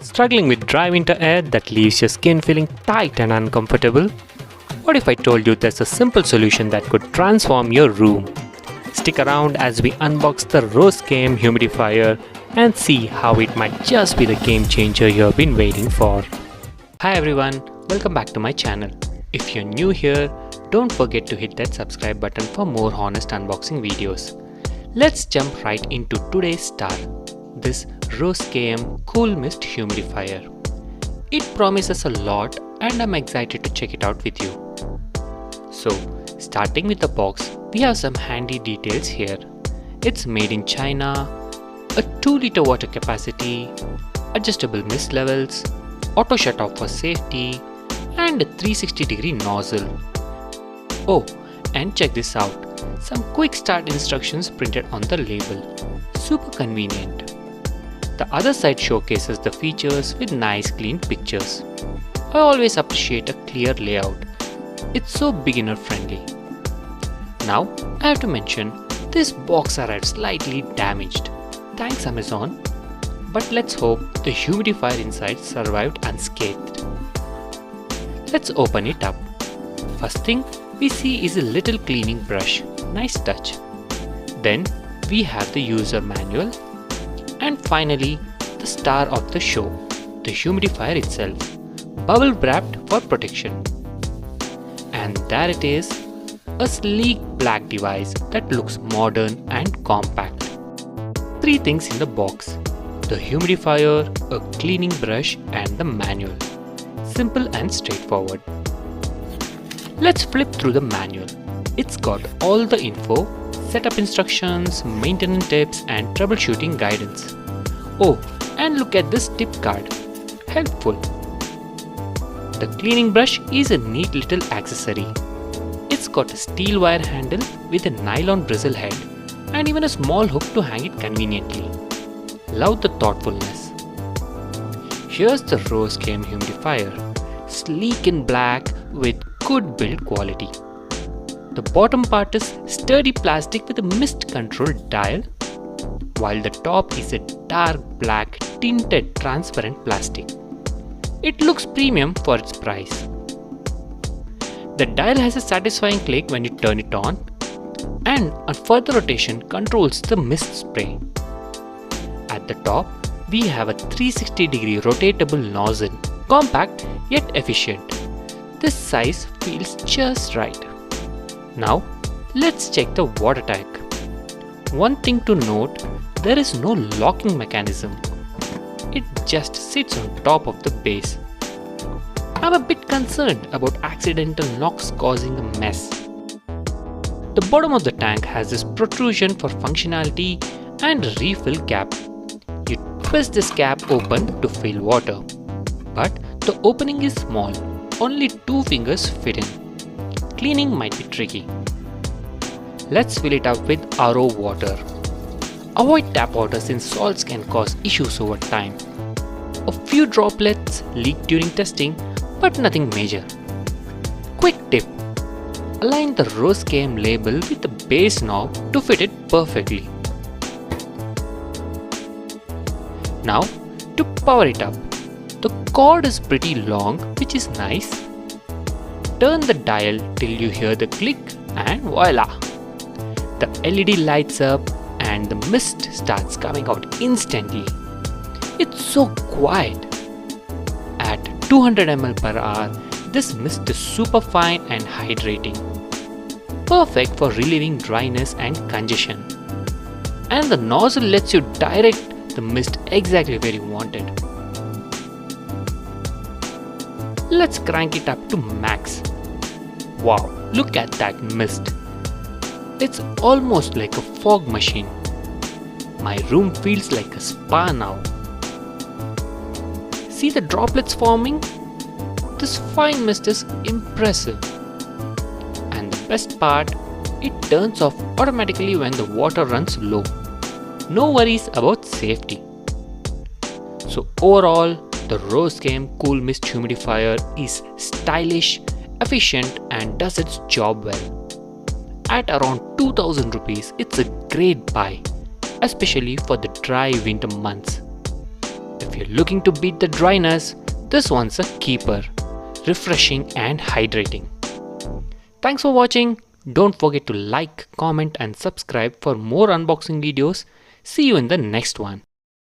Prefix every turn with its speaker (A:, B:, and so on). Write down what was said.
A: Struggling with dry winter air that leaves your skin feeling tight and uncomfortable? What if I told you there's a simple solution that could transform your room? Stick around as we unbox the Rose KM Humidifier and see how it might just be the game changer you have been waiting for. Hi everyone, welcome back to my channel. If you're new here, don't forget to hit that subscribe button for more honest unboxing videos. Let's jump right into today's star, this Rose KM Cool Mist Humidifier. It promises a lot and I'm excited to check it out with you. So, starting with the box, we have some handy details here. It's made in China, a 2-liter water capacity, adjustable mist levels, auto shut off for safety, and a 360-degree nozzle. Oh, and check this out. Some quick start instructions printed on the label. Super convenient. The other side showcases the features with nice clean pictures. I always appreciate a clear layout. It's so beginner friendly. Now, I have to mention, this box arrived slightly damaged. Thanks Amazon. But let's hope the humidifier inside survived unscathed. Let's open it up. First thing we see is a little cleaning brush. Nice touch. Then we have the user manual. And finally, the star of the show, the humidifier itself, bubble wrapped for protection. And there it is, a sleek black device that looks modern and compact. 3 things in the box: the humidifier, a cleaning brush and the manual. Simple and straightforward. Let's flip through the manual. It's got all the info, setup instructions, maintenance tips and troubleshooting guidance. Oh, and look at this tip card. Helpful. The cleaning brush is a neat little accessory. It's got a steel wire handle with a nylon bristle head and even a small hook to hang it conveniently. Love the thoughtfulness. Here's the Rose KM Humidifier, sleek in black with good build quality. The bottom part is sturdy plastic with a mist control dial, while the top is a dark black tinted transparent plastic. It looks premium for its price. The dial has a satisfying click when you turn it on, and on further rotation controls the mist spray. At the top, we have a 360-degree rotatable nozzle, compact yet efficient. This size feels just right. Now, let's check the water tank. One thing to note, there is no locking mechanism. It just sits on top of the base. I'm a bit concerned about accidental knocks causing a mess. The bottom of the tank has this protrusion for functionality and refill cap. You twist this cap open to fill water. But the opening is small, only 2 fingers fit in. Cleaning might be tricky. Let's fill it up with RO water. Avoid tap water since salts can cause issues over time. A few droplets leaked during testing, but nothing major. Quick tip: align the Rose KM label with the base knob to fit it perfectly. Now, to power it up. The cord is pretty long, which is nice. Turn the dial till you hear the click and voila! The LED lights up and the mist starts coming out instantly. It's so quiet. At 200 ml per hour, this mist is super fine and hydrating. Perfect for relieving dryness and congestion. And the nozzle lets you direct the mist exactly where you want it. Let's crank it up to max. Wow, look at that mist. It's almost like a fog machine. My room feels like a spa now. See the droplets forming? This fine mist is impressive. And the best part, it turns off automatically when the water runs low. No worries about safety. So overall, the Rose KM Cool Mist Humidifier is stylish, efficient and does its job well. At around 2000 rupees, it's a great buy, especially for the dry winter months. If you're looking to beat the dryness, this one's a keeper, refreshing and hydrating. Thanks for watching. Don't forget to like, comment and subscribe for more unboxing videos. See you in the next one.